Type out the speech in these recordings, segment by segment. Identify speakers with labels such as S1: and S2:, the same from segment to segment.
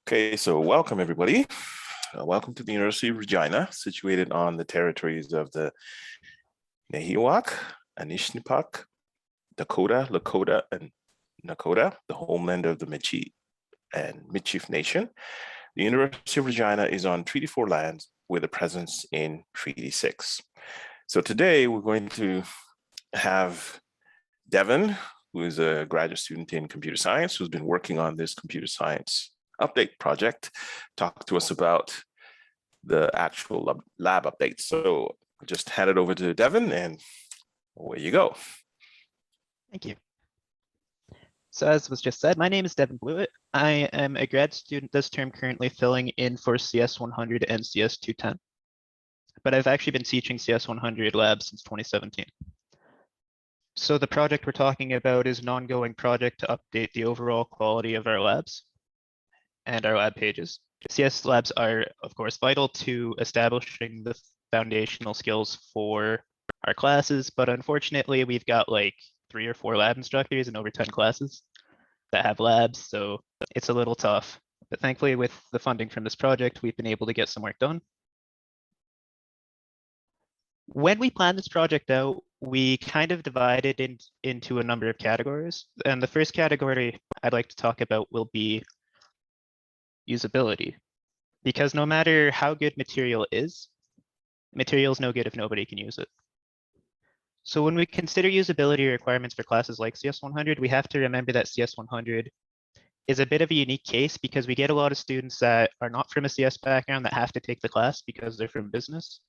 S1: Okay, so welcome everybody. Welcome to the University of Regina, situated on the territories of the Nahiwak, Anishinaabeg, Dakota, Lakota, and Nakota, the homeland of the Métis and Michif Nation. The University of Regina is on Treaty 4 lands with a presence in Treaty 6. So today we're going to have Devin, who is a graduate student in computer science, who's been working on this computer science update project, talk to us about the actual lab update. So I'll just hand it over to Devin and away you go.
S2: Thank you. So as was just said, my name is Devin Blewett. I am a grad student this term currently filling in for CS 100 and CS 210. But I've actually been teaching CS 100 labs since 2017. So the project we're talking about is an ongoing project to update the overall quality of our labs and our lab pages. CS labs are, of course, vital to establishing the foundational skills for our classes, but unfortunately, we've got like 3 or 4 lab instructors and over 10 classes that have labs, so it's a little tough. But thankfully, with the funding from this project, we've been able to get some work done. When we planned this project out, we kind of divided into a number of categories. And the first category I'd like to talk about will be usability. Because no matter how good material is no good if nobody can use it. So when we consider usability requirements for classes like CS 100, we have to remember that CS 100 is a bit of a unique case because we get a lot of students that are not from a CS background that have to take the class because they're from business.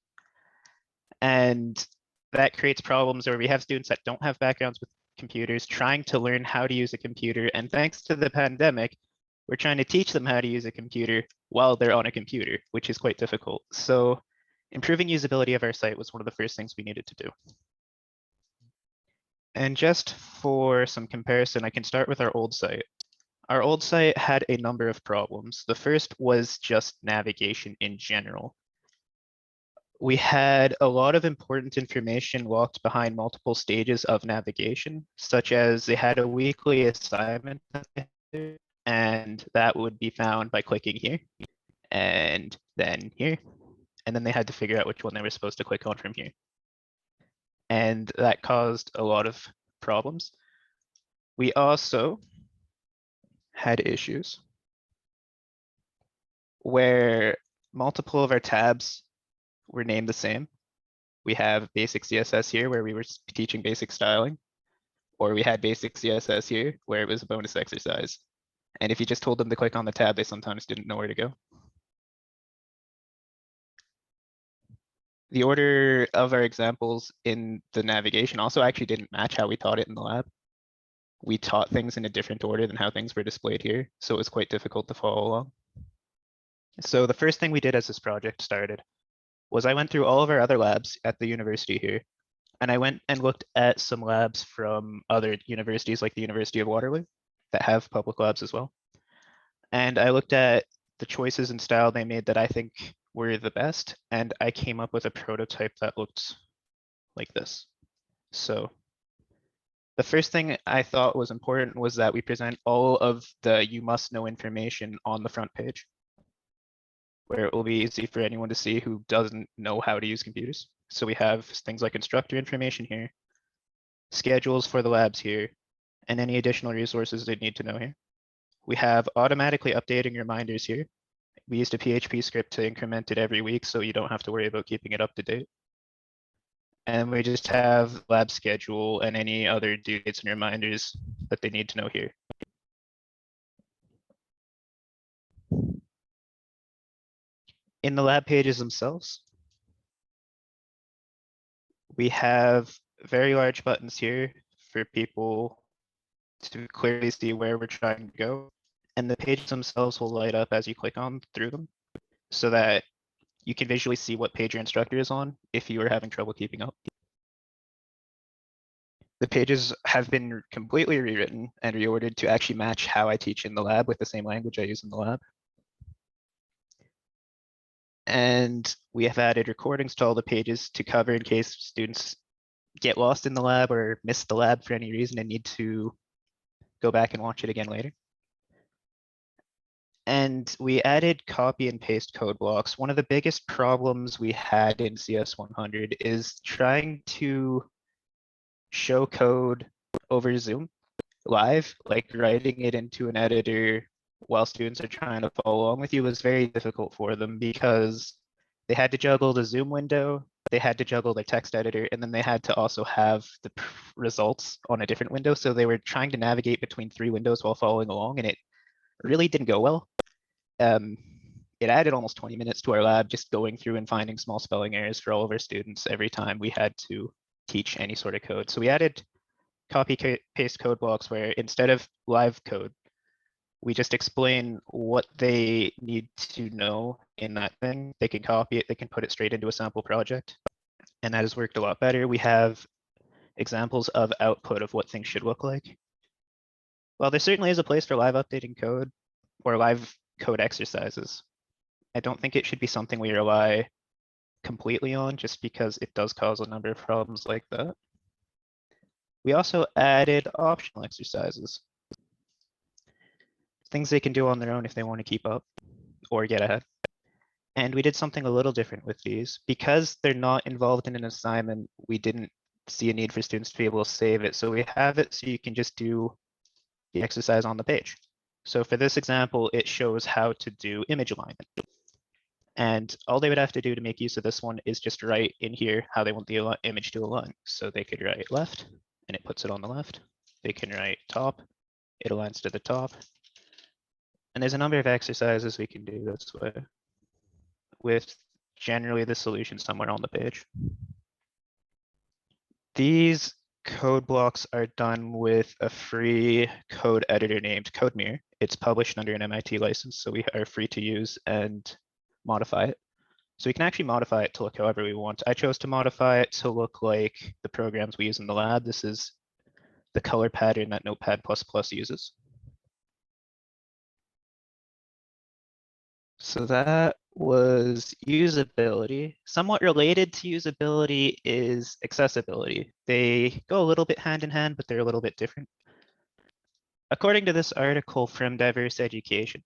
S2: And that creates problems where we have students that don't have backgrounds with computers trying to learn how to use a computer. And thanks to the pandemic, we're trying to teach them how to use a computer while they're on a computer, which is quite difficult. So improving usability of our site was one of the first things we needed to do. And just for some comparison, I can start with our old site. Our old site had a number of problems. The first was just navigation in general. We had a lot of important information locked behind multiple stages of navigation, such as they had a weekly assignment, and that would be found by clicking here, and then here, and then they had to figure out which one they were supposed to click on from here. And that caused a lot of problems. We also had issues where multiple of our tabs were named the same. We have basic CSS here where we were teaching basic styling, or we had basic CSS here where it was a bonus exercise. And if you just told them to click on the tab, they sometimes didn't know where to go. The order of our examples in the navigation also actually didn't match how we taught it in the lab. We taught things in a different order than how things were displayed here, so it was quite difficult to follow along. So the first thing we did as this project started was I went through all of our other labs at the university here, and I went and looked at some labs from other universities like the University of Waterloo that have public labs as well. And I looked at the choices and style they made that I think were the best, and I came up with a prototype that looked like this. So the first thing I thought was important was that we present all of the you must know information on the front page, where it will be easy for anyone to see who doesn't know how to use computers. So we have things like instructor information here, schedules for the labs here, and any additional resources they need to know here. We have automatically updating reminders here. We used a PHP script to increment it every week, so you don't have to worry about keeping it up to date. And we just have lab schedule and any other due dates and reminders that they need to know here. In the lab pages themselves, we have very large buttons here for people to clearly see where we're trying to go. And the pages themselves will light up as you click on through them so that you can visually see what page your instructor is on if you are having trouble keeping up. The pages have been completely rewritten and reordered to actually match how I teach in the lab with the same language I use in the lab. And we have added recordings to all the pages to cover in case students get lost in the lab or miss the lab for any reason and need to go back and watch it again later. And we added copy and paste code blocks. One of the biggest problems we had in CS100 is trying to show code over Zoom live, like writing it into an editor while students are trying to follow along with you was very difficult for them because they had to juggle the Zoom window, they had to juggle their text editor, and then they had to also have the results on a different window. So they were trying to navigate between 3 windows while following along, and it really didn't go well. It added almost 20 minutes to our lab just going through and finding small spelling errors for all of our students every time we had to teach any sort of code. So we added copy paste code blocks where instead of live code, we just explain what they need to know in that thing. They can copy it, they can put it straight into a sample project. And that has worked a lot better. We have examples of output of what things should look like. Well, there certainly is a place for live updating code or live code exercises. I don't think it should be something we rely completely on just because it does cause a number of problems like that. We also added optional exercises. Things they can do on their own if they want to keep up or get ahead. And we did something a little different with these. Because they're not involved in an assignment, we didn't see a need for students to be able to save it. So we have it so you can just do the exercise on the page. So for this example, it shows how to do image alignment. And all they would have to do to make use of this one is just write in here how they want the image to align. So they could write left, and it puts it on the left. They can write top, it aligns to the top. And there's a number of exercises we can do this way with generally the solution somewhere on the page. These code blocks are done with a free code editor named CodeMirror. It's published under an MIT license, so we are free to use and modify it. So we can actually modify it to look however we want. I chose to modify it to look like the programs we use in the lab. This is the color pattern that Notepad++ uses. So that was usability. Somewhat related to usability is accessibility. They go a little bit hand in hand, but they're a little bit different. According to this article from Diverse Education,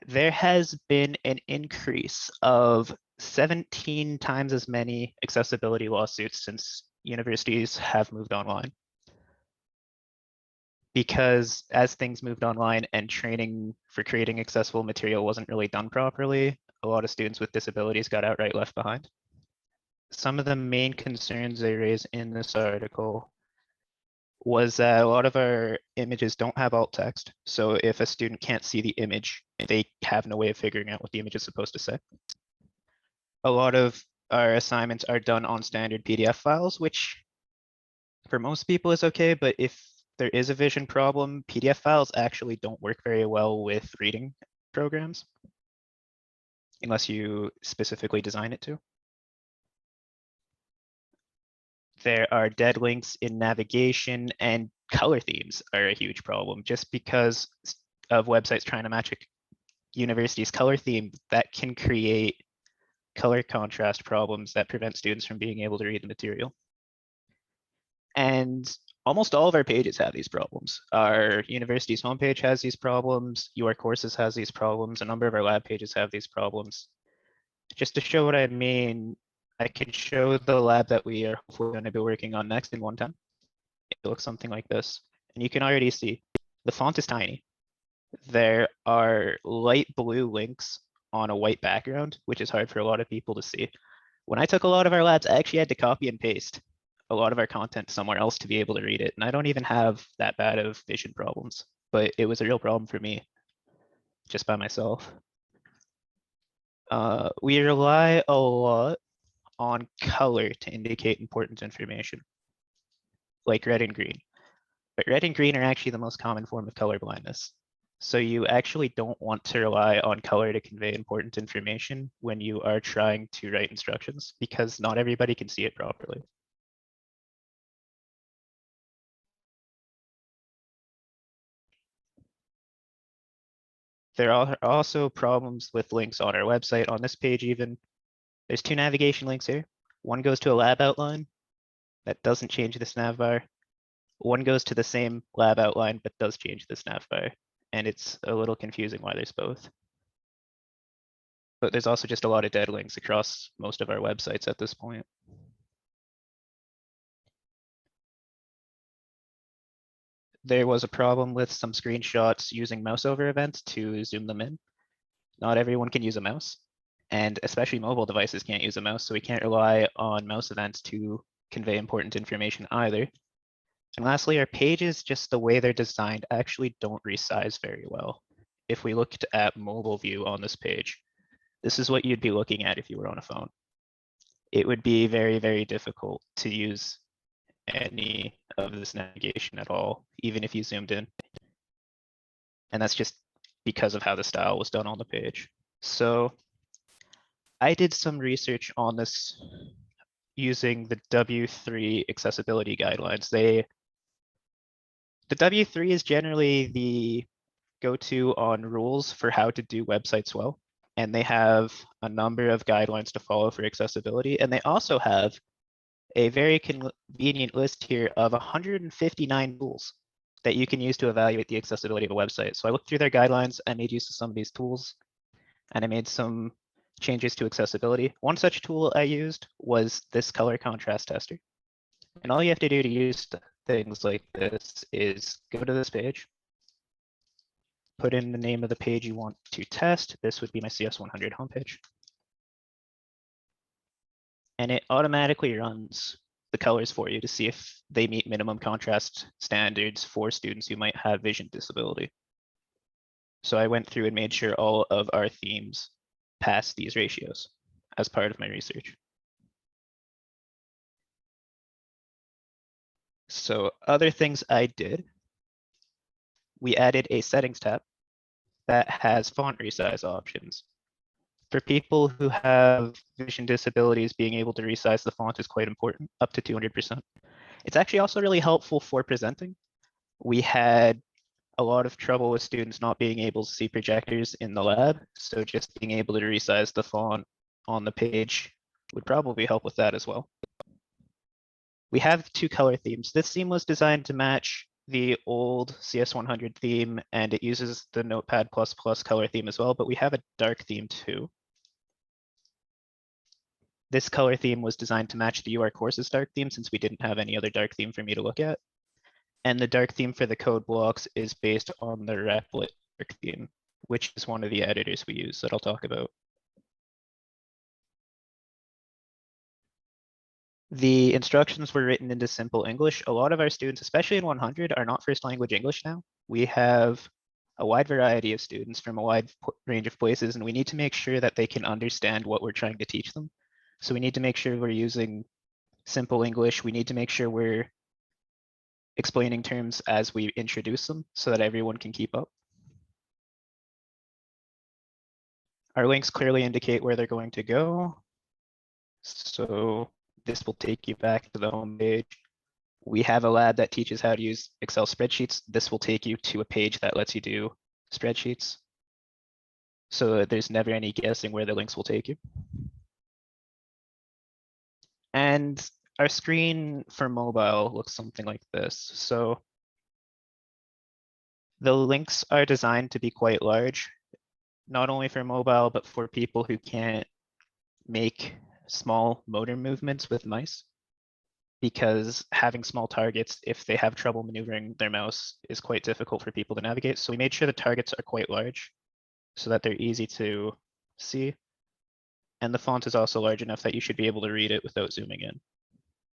S2: there has been an increase of 17 times as many accessibility lawsuits since universities have moved online. Because as things moved online and training for creating accessible material wasn't really done properly, a lot of students with disabilities got outright left behind. Some of the main concerns they raise in this article was that a lot of our images don't have alt text. So if a student can't see the image, they have no way of figuring out what the image is supposed to say. A lot of our assignments are done on standard PDF files, which for most people is okay, but if there is a vision problem, PDF files actually don't work very well with reading programs, unless you specifically design it to. There are dead links in navigation, and color themes are a huge problem. Just because of websites trying to match a university's color theme, that can create color contrast problems that prevent students from being able to read the material. And almost all of our pages have these problems. Our university's homepage has these problems, your courses has these problems, a number of our lab pages have these problems. Just to show what I mean, I can show the lab that we are hopefully going to be working on next in 110. It looks something like this. And you can already see the font is tiny. There are light blue links on a white background, which is hard for a lot of people to see. When I took a lot of our labs, I actually had to copy and paste a lot of our content somewhere else to be able to read it. And I don't even have that bad of vision problems, but it was a real problem for me just by myself. We rely a lot on color to indicate important information, like red and green. But red and green are actually the most common form of color blindness. So you actually don't want to rely on color to convey important information when you are trying to write instructions, because not everybody can see it properly. There are also problems with links on our website. On this page even, there's 2 navigation links here. One goes to a lab outline that doesn't change this nav bar. One goes to the same lab outline but does change this nav bar. And it's a little confusing why there's both. But there's also just a lot of dead links across most of our websites at this point. There was a problem with some screenshots using mouse over events to zoom them in. Not everyone can use a mouse, and especially mobile devices can't use a mouse, so we can't rely on mouse events to convey important information either. And lastly, our pages, just the way they're designed, actually don't resize very well. If we looked at mobile view on this page, this is what you'd be looking at if you were on a phone. It would be very, very difficult to use any of this navigation at all, even if you zoomed in. And that's just because of how the style was done on the page. So I did some research on this using the W3 accessibility guidelines. The W3 is generally the go-to on rules for how to do websites well. And they have a number of guidelines to follow for accessibility. And they also have a very convenient list here of 159 tools that you can use to evaluate the accessibility of a website. So I looked through their guidelines, I made use of some of these tools, and I made some changes to accessibility. One such tool I used was this color contrast tester. And all you have to do to use things like this is go to this page, put in the name of the page you want to test. This would be my CS100 homepage. And it automatically runs the colors for you to see if they meet minimum contrast standards for students who might have vision disability. So I went through and made sure all of our themes pass these ratios as part of my research. So other things I did, we added a settings tab that has font resize options. For people who have vision disabilities, being able to resize the font is quite important, up to 200%. It's actually also really helpful for presenting. We had a lot of trouble with students not being able to see projectors in the lab, so just being able to resize the font on the page would probably help with that as well. We have two color themes. This theme was designed to match the old CS100 theme, and it uses the Notepad++ color theme as well, but we have a dark theme too. This color theme was designed to match the UR courses dark theme since we didn't have any other dark theme for me to look at. And the dark theme for the code blocks is based on the Replit dark theme, which is one of the editors we use that I'll talk about. The instructions were written into simple English. A lot of our students, especially in 100, are not first language English now. We have a wide variety of students from a wide range of places, and we need to make sure that they can understand what we're trying to teach them. So we need to make sure we're using simple English. We need to make sure we're explaining terms as we introduce them so that everyone can keep up. Our links clearly indicate where they're going to go. So this will take you back to the home page. We have a lab that teaches how to use Excel spreadsheets. This will take you to a page that lets you do spreadsheets. So there's never any guessing where the links will take you. And our screen for mobile looks something like this. So the links are designed to be quite large, not only for mobile, but for people who can't make small motor movements with mice, because having small targets, if they have trouble maneuvering their mouse, is quite difficult for people to navigate. So we made sure the targets are quite large so that they're easy to see. And the font is also large enough that you should be able to read it without zooming in.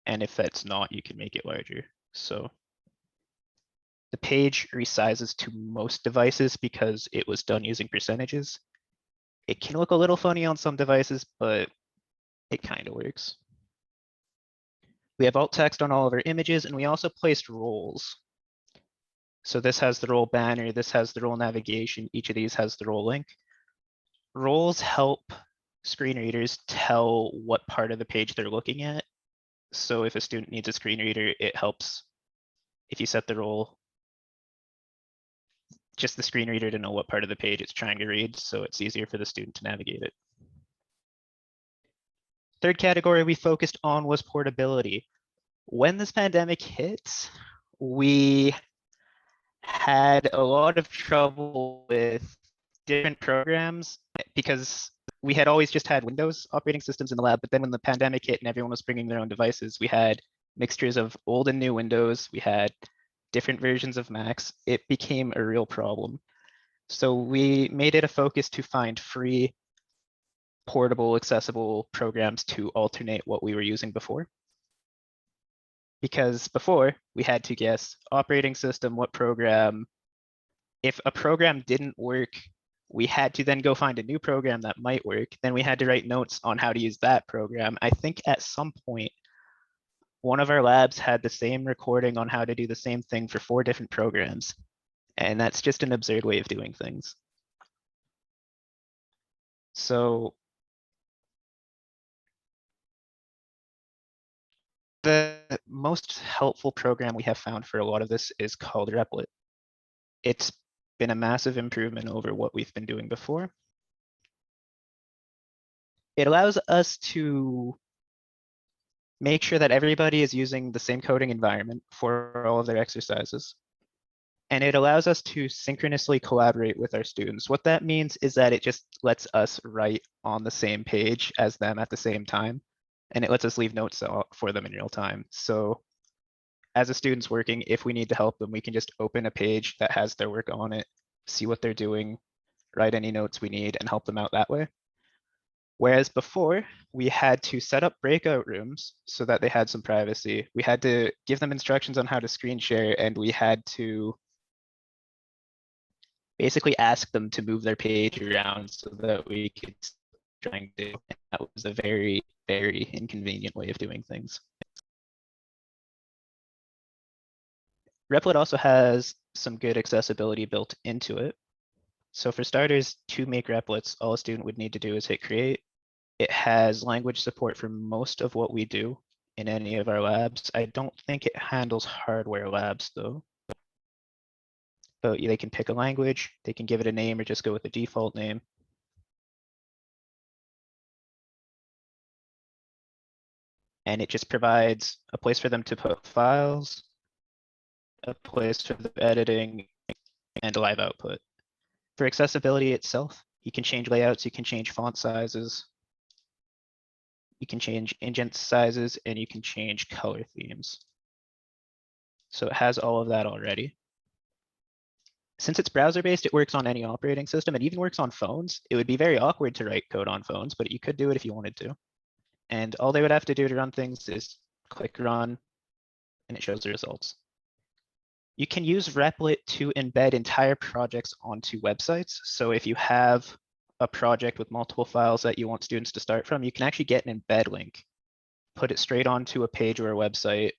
S2: And if that's not, you can make it larger. So the page resizes to most devices because it was done using percentages. It can look a little funny on some devices, but it kind of works. We have alt text on all of our images, and we also placed roles. So this has the role banner, this has the role navigation, each of these has the role link. Roles help screen readers tell what part of the page they're looking at. So if a student needs a screen reader, it helps if you set the role, just the screen reader to know what part of the page it's trying to read, so it's easier for the student to navigate it. Third category we focused on was portability. When this pandemic hit, we had a lot of trouble with different programs because we had always just had Windows operating systems in the lab, but then when the pandemic hit and everyone was bringing their own devices, we had mixtures of old and new Windows. We had different versions of Macs. It became a real problem. So we made it a focus to find free, portable, accessible programs to alternate what we were using before. Because before we had to guess operating system, what program. If a program didn't work, we had to then go find a new program that might work. Then we had to write notes on how to use that program. I think at some point, one of our labs had the same recording on how to do the same thing for 4 different programs. And that's just an absurd way of doing things. So the most helpful program we have found for a lot of this is called Replit. It's been a massive improvement over what we've been doing before. It allows us to make sure that everybody is using the same coding environment for all of their exercises. And it allows us to synchronously collaborate with our students. What that means is that it just lets us write on the same page as them at the same time. And it lets us leave notes for them in real time. So as a student's working, if we need to help them, we can just open a page that has their work on it, see what they're doing, write any notes we need, and help them out that way. Whereas before, we had to set up breakout rooms so that they had some privacy. We had to give them instructions on how to screen share, and we had to basically ask them to move their page around so that we could trying to. And that was a very, very inconvenient way of doing things. Replit also has some good accessibility built into it. So for starters, to make Replits, all a student would need to do is hit create. It has language support for most of what we do in any of our labs. I don't think it handles hardware labs though. But they can pick a language, they can give it a name or just go with the default name. And it just provides a place for them to put files, a place for the editing, and a live output. For accessibility itself, you can change layouts, you can change font sizes, you can change ingent sizes, and you can change color themes. So it has all of that already. Since it's browser-based, it works on any operating system. It even works on phones. It would be very awkward to write code on phones, but you could do it if you wanted to. And all they would have to do to run things is click run, and it shows the results. You can use Replit to embed entire projects onto websites. So if you have a project with multiple files that you want students to start from, you can actually get an embed link, put it straight onto a page or a website,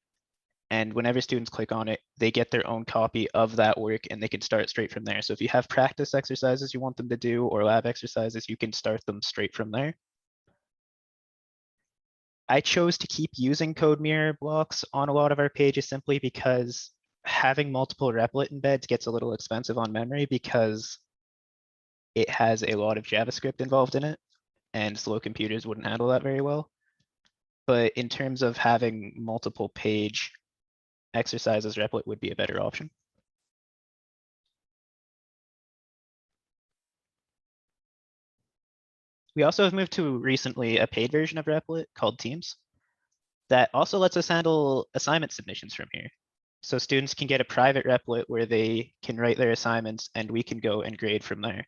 S2: and whenever students click on it, they get their own copy of that work and they can start straight from there. So if you have practice exercises you want them to do or lab exercises, you can start them straight from there. I chose to keep using code mirror blocks on a lot of our pages simply because having multiple Replit embeds gets a little expensive on memory because it has a lot of JavaScript involved in it, and slow computers wouldn't handle that very well. But in terms of having multiple page exercises, Replit would be a better option. We also have moved to recently a paid version of Replit called Teams that also lets us handle assignment submissions from here. So students can get a private Replit where they can write their assignments and we can go and grade from there.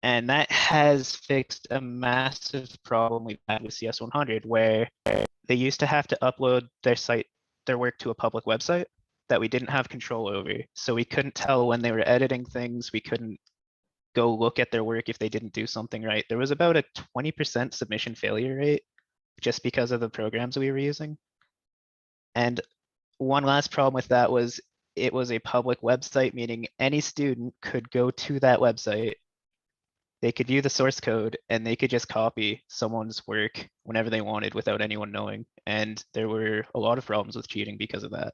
S2: And that has fixed a massive problem we've had with CS100 where they used to have to upload their work to a public website that we didn't have control over. So we couldn't tell when they were editing things. We couldn't go look at their work if they didn't do something right. There was about a 20% submission failure rate just because of the programs we were using. And one last problem with that was it was a public website, meaning any student could go to that website. They could view the source code and they could just copy someone's work whenever they wanted without anyone knowing. And there were a lot of problems with cheating because of that.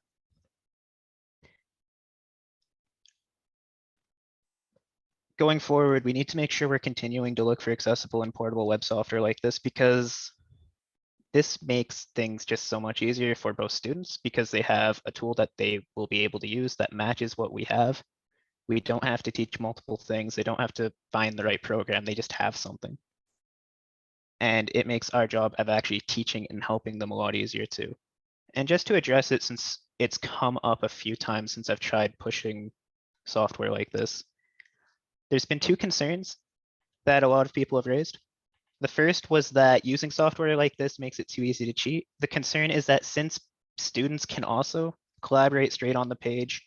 S2: Going forward, we need to make sure we're continuing to look for accessible and portable web software like this because this makes things just so much easier for both students because they have a tool that they will be able to use that matches what we have. We don't have to teach multiple things. They don't have to find the right program. They just have something. And it makes our job of actually teaching and helping them a lot easier too. And just to address it, since it's come up a few times since I've tried pushing software like this, there's been two concerns that a lot of people have raised. The first was that using software like this makes it too easy to cheat. The concern is that since students can also collaborate straight on the page,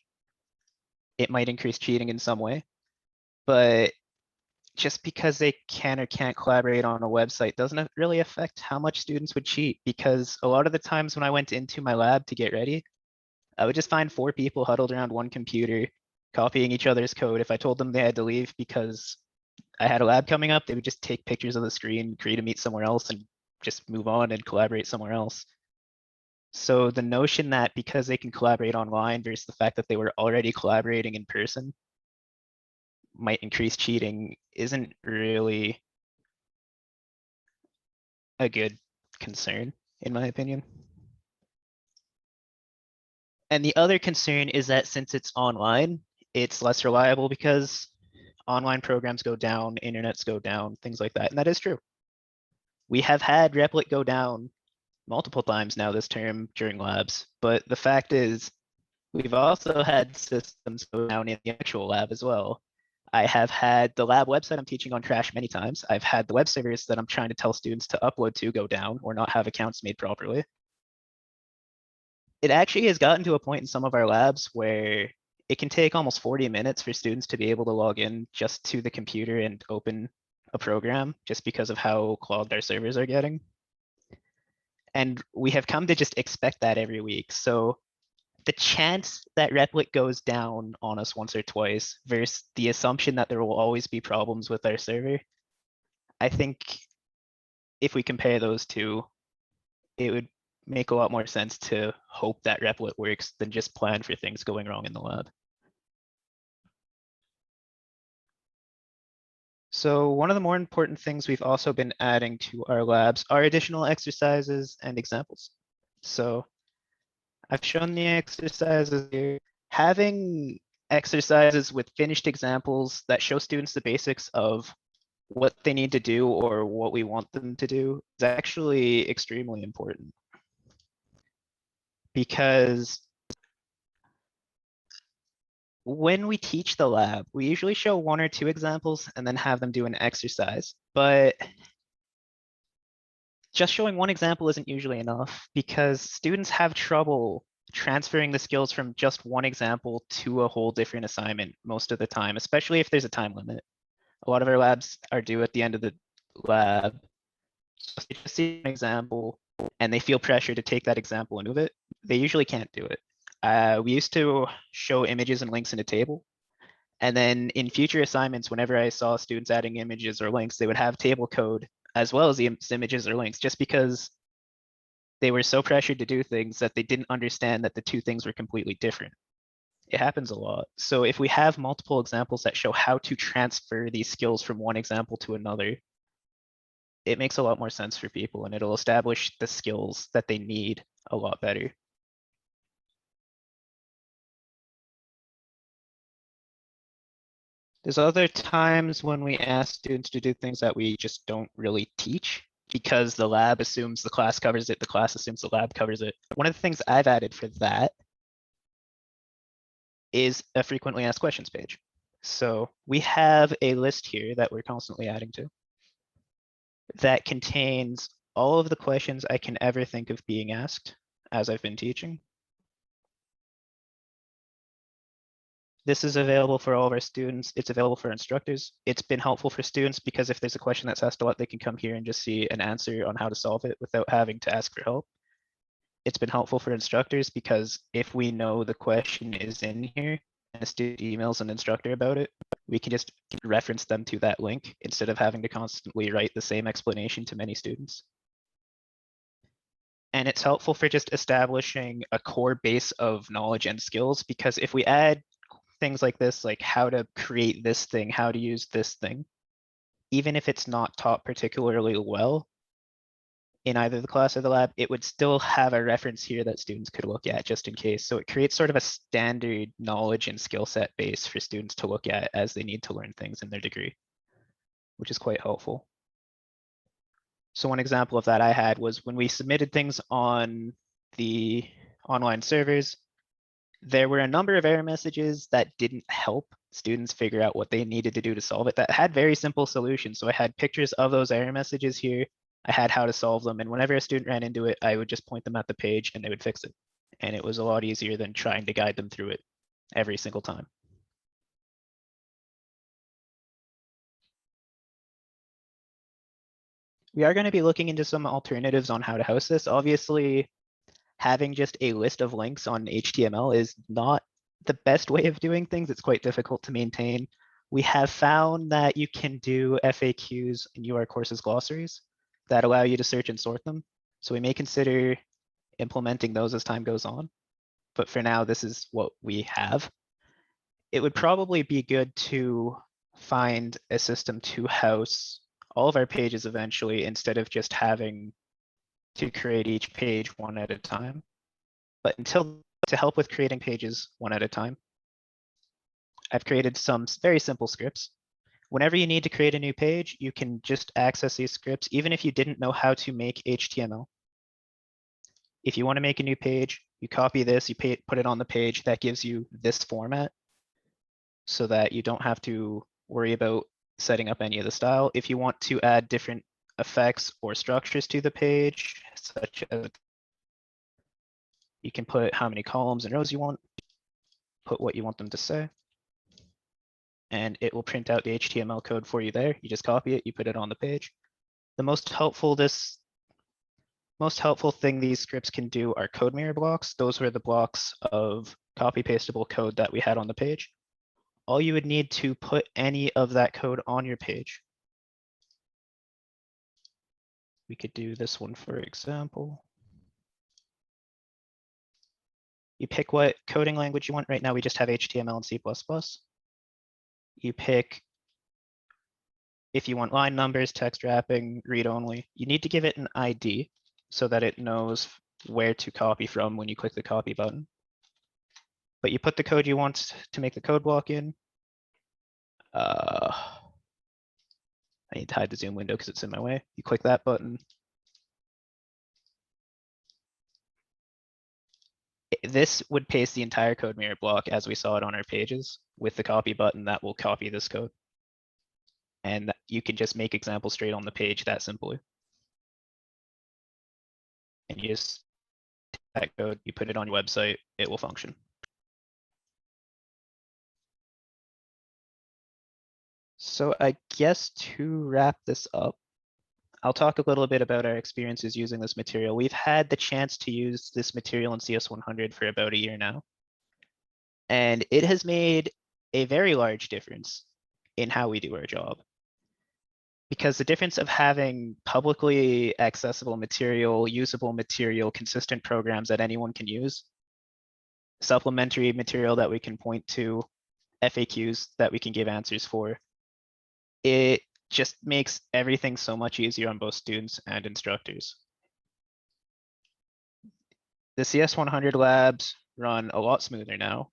S2: it might increase cheating in some way. But just because they can or can't collaborate on a website doesn't really affect how much students would cheat, because a lot of the times when I went into my lab to get ready, I would just find 4 people huddled around one computer, copying each other's code. If I told them they had to leave because I had a lab coming up, they would just take pictures of the screen, create a meet somewhere else, and just move on and collaborate somewhere else. So the notion that because they can collaborate online versus the fact that they were already collaborating in person might increase cheating isn't really a good concern, in my opinion. And the other concern is that since it's online, it's less reliable because online programs go down, internets go down, things like that. And that is true. We have had Replit go down multiple times now this term during labs, but the fact is we've also had systems go down in the actual lab as well. I have had the lab website I'm teaching on crash many times. I've had the web servers that I'm trying to tell students to upload to go down or not have accounts made properly. It actually has gotten to a point in some of our labs where it can take almost 40 minutes for students to be able to log in just to the computer and open a program just because of how clogged our servers are getting. And we have come to just expect that every week. So the chance that Replit goes down on us once or twice versus the assumption that there will always be problems with our server, I think if we compare those two, it would make a lot more sense to hope that Replit works than just plan for things going wrong in the lab. So one of the more important things we've also been adding to our labs are additional exercises and examples. So I've shown the exercises here. Having exercises with finished examples that show students the basics of what they need to do or what we want them to do is actually extremely important. Because when we teach the lab, we usually show 1 or 2 examples and then have them do an exercise. But just showing 1 example isn't usually enough because students have trouble transferring the skills from just 1 example to a whole different assignment most of the time, especially if there's a time limit. A lot of our labs are due at the end of the lab. So if they just see an example and they feel pressure to take that example and move it, they usually can't do it. We used to show images and links in a table. And then in future assignments, whenever I saw students adding images or links, they would have table code as well as the images or links, just because they were so pressured to do things that they didn't understand that the two things were completely different. It happens a lot. So if we have multiple examples that show how to transfer these skills from one example to another, it makes a lot more sense for people and it'll establish the skills that they need a lot better. There's other times when we ask students to do things that we just don't really teach because the lab assumes the class covers it, the class assumes the lab covers it. One of the things I've added for that is a frequently asked questions page. So we have a list here that we're constantly adding to that contains all of the questions I can ever think of being asked as I've been teaching. This is available for all of our students. It's available for instructors. It's been helpful for students because if there's a question that's asked a lot, they can come here and just see an answer on how to solve it without having to ask for help. It's been helpful for instructors because if we know the question is in here and a student emails an instructor about it, we can just reference them to that link instead of having to constantly write the same explanation to many students. And it's helpful for just establishing a core base of knowledge and skills, because if we add things like this, like how to create this thing, how to use this thing, even if it's not taught particularly well in either the class or the lab, it would still have a reference here that students could look at just in case. So it creates sort of a standard knowledge and skill set base for students to look at as they need to learn things in their degree, which is quite helpful. So one example of that I had was when we submitted things on the online servers, there were a number of error messages that didn't help students figure out what they needed to do to solve it, that had very simple solutions. So I had pictures of those error messages here. I had how to solve them. And whenever a student ran into it, I would just point them at the page and they would fix it. And it was a lot easier than trying to guide them through it every single time. We are going to be looking into some alternatives on how to host this. Obviously, having just a list of links on HTML is not the best way of doing things. It's quite difficult to maintain. We have found that you can do FAQs in UR courses glossaries that allow you to search and sort them. So we may consider implementing those as time goes on. But for now, this is what we have. It would probably be good to find a system to house all of our pages eventually, instead of just having to create each page one at a time. But to help with creating pages one at a time, I've created some very simple scripts. Whenever you need to create a new page, you can just access these scripts, even if you didn't know how to make HTML. If you want to make a new page, you copy this, you put it on the page, that gives you this format so that you don't have to worry about setting up any of the style. If you want to add different effects or structures to the page, such as you can put how many columns and rows you want, put what you want them to say, and it will print out the HTML code for you there. You just copy it, you put it on the page. The most helpful thing these scripts can do are code mirror blocks. Those were the blocks of copy pastable code that we had on the page. All you would need to put any of that code on your page. We could do this one, for example. You pick what coding language you want. Right now, we just have HTML and C++. You pick if you want line numbers, text wrapping, read only. You need to give it an ID so that it knows where to copy from when you click the copy button. But you put the code you want to make the code block in. I need to hide the zoom window because it's in my way. You click that button. This would paste the entire code mirror block as we saw it on our pages with the copy button that will copy this code. And you can just make examples straight on the page that simply. And you just that code, you put it on your website, it will function. So I guess to wrap this up, I'll talk a little bit about our experiences using this material. We've had the chance to use this material in CS100 for about a year now. And it has made a very large difference in how we do our job. Because the difference of having publicly accessible material, usable material, consistent programs that anyone can use, supplementary material that we can point to, FAQs that we can give answers for, it just makes everything so much easier on both students and instructors. The CS100 labs run a lot smoother now.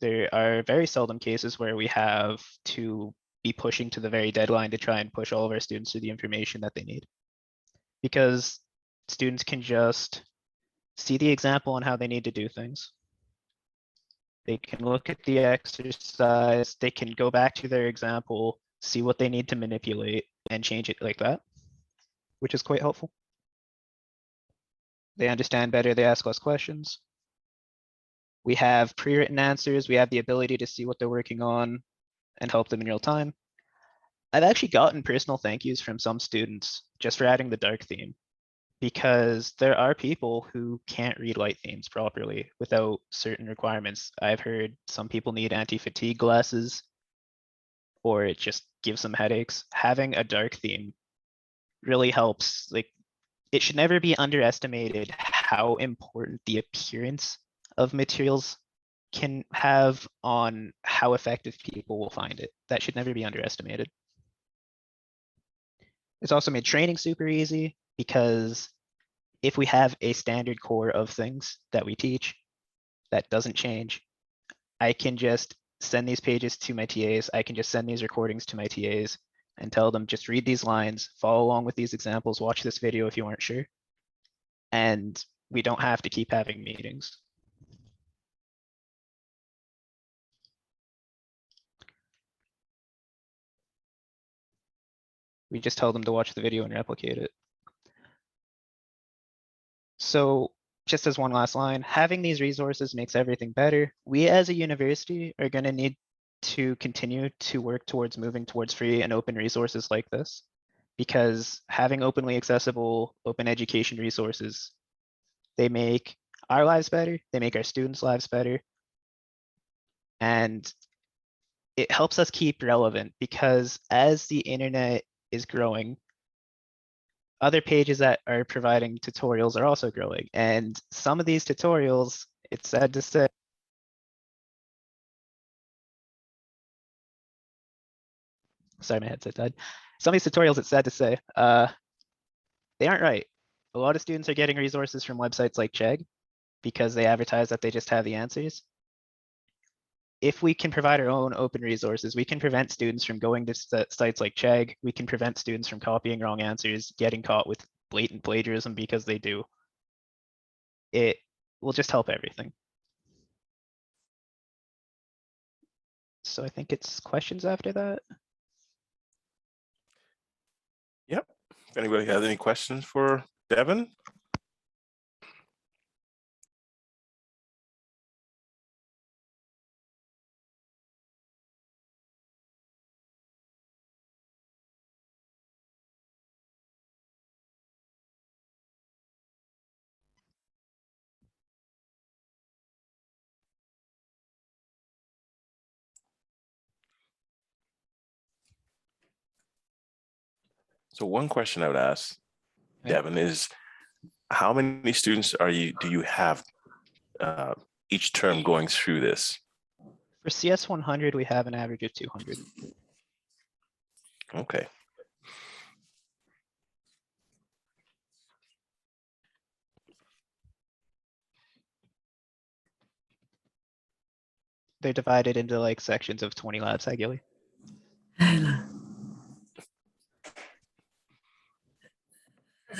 S2: There are very seldom cases where we have to be pushing to the very deadline to try and push all of our students to the information that they need. Because students can just see the example on how they need to do things. They can look at the exercise, they can go back to their example, see what they need to manipulate and change it like that, which is quite helpful. They understand better, they ask less questions. We have pre-written answers, we have the ability to see what they're working on and help them in real time. I've actually gotten personal thank yous from some students just for adding the dark theme, because there are people who can't read light themes properly without certain requirements. I've heard some people need anti-fatigue glasses, or it just gives them headaches. Having a dark theme really helps. Like, it should never be underestimated how important the appearance of materials can have on how effective people will find it. That should never be underestimated. It's also made training super easy, because if we have a standard core of things that we teach that doesn't change, I can just send these pages to my TAs. I can just send these recordings to my TAs. and tell them, just read these lines, follow along with these examples, watch this video if you aren't sure. And we don't have to keep having meetings. We just tell them to watch the video and replicate it. So just as one last line, having these resources makes everything better. We as a university are going to need to continue to work towards moving towards free and open resources like this, because having openly accessible open education resources, they make our lives better, they make our students' lives better, and it helps us keep relevant, because as the internet is growing, other pages that are providing tutorials are also growing. And some of these tutorials, it's sad to say, sorry, my headset died. Some of these tutorials, it's sad to say, they aren't right. A lot of students are getting resources from websites like Chegg because they advertise that they just have the answers. If we can provide our own open resources, we can prevent students from going to sites like Chegg. We can prevent students from copying wrong answers, getting caught with blatant plagiarism because they do. It will just help everything. So I think it's questions after that.
S1: Yep. If anybody has any questions for Devin? So one question I would ask Devin is, how many students do you have each term going through this?
S2: For CS 100, we have an average of 200.
S1: Okay.
S2: They're divided into like sections of 20 labs, ideally.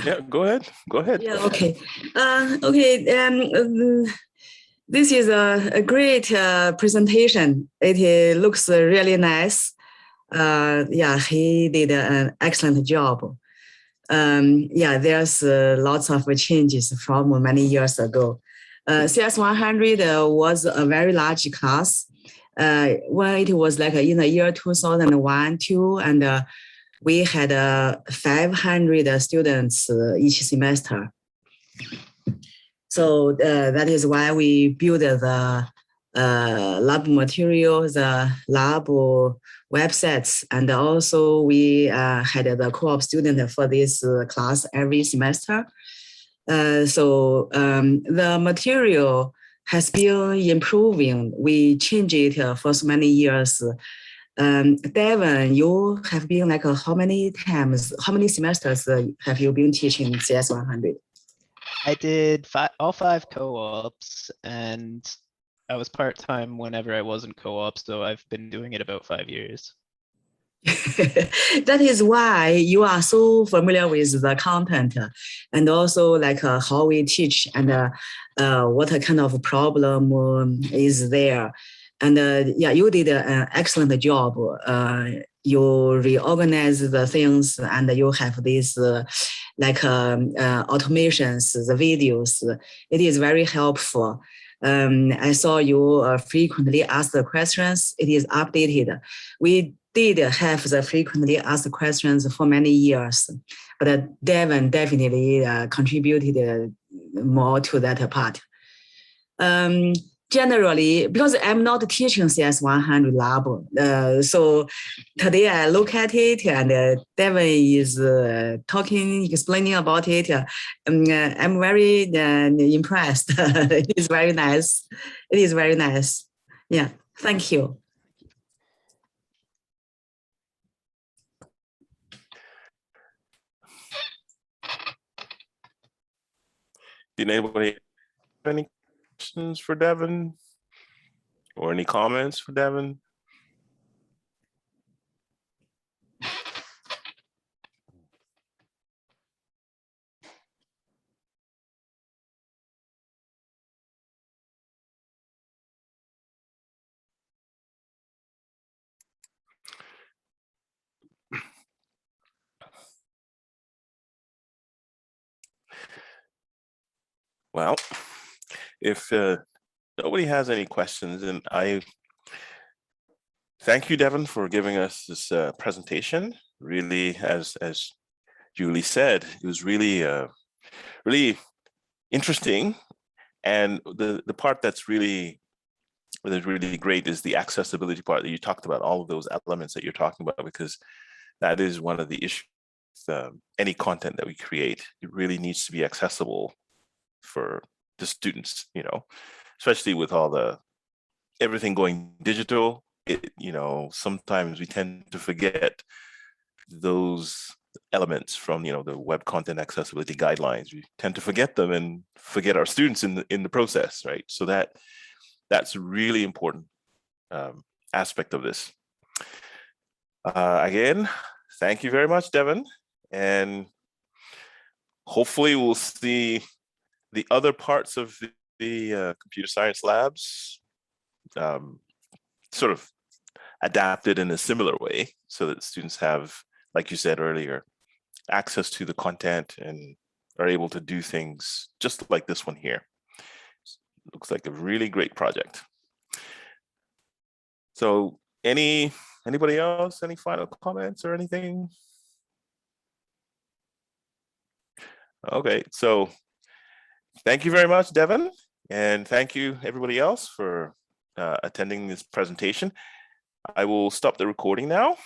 S1: Yeah, go ahead. Go ahead.
S3: Yeah, okay. This is a great presentation. It looks really nice. Yeah, he did an excellent job. Yeah, there's lots of changes from many years ago. CS100 was a very large class. When it was like in the year 2001, 2, and we had 500 students each semester. So that is why we built the lab material, the lab websites, and also we had the co-op student for this class every semester. So the material has been improving. We changed it for so many years. Devin, you have been like how many semesters have you been teaching CS100?
S2: I did all 5 co-ops, and I was part-time whenever I wasn't co-op, so I've been doing it about 5 years.
S3: That is why you are so familiar with the content and also like how we teach and what kind of problem is there. And yeah, you did an excellent job. You reorganize the things and you have this like automations, the videos. It is very helpful. I saw you frequently ask the questions. It is updated. We did have the frequently asked questions for many years, but Devin definitely contributed more to that part. Generally, because I'm not teaching CS100 lab, so today I look at it and Devin is explaining about it. I'm very impressed. It is very nice. It is very nice. Yeah, thank you.
S1: Did anybody have any questions for Devin or any comments for Devin? Well, if nobody has any questions, and I thank you, Devin, for giving us this presentation. Really, as Julie said, it was really really interesting. And the part that's really great is the accessibility part that you talked about, all of those elements that you're talking about, because that is one of the issues. Any content that we create, it really needs to be accessible for the students, you know, especially with all the everything going digital. You know, sometimes we tend to forget those elements from, you know, the web content accessibility guidelines. We tend to forget them and forget our students in the process, right? So that's a really important aspect of this. Again, thank you very much, Devin, and hopefully we'll see the other parts of the computer science labs sort of adapted in a similar way, so that students have, like you said earlier, access to the content and are able to do things just like this one here. Looks like a really great project. So anybody else, any final comments or anything? Okay, so thank you very much, Devin, and thank you everybody else for attending this presentation. I will stop the recording now.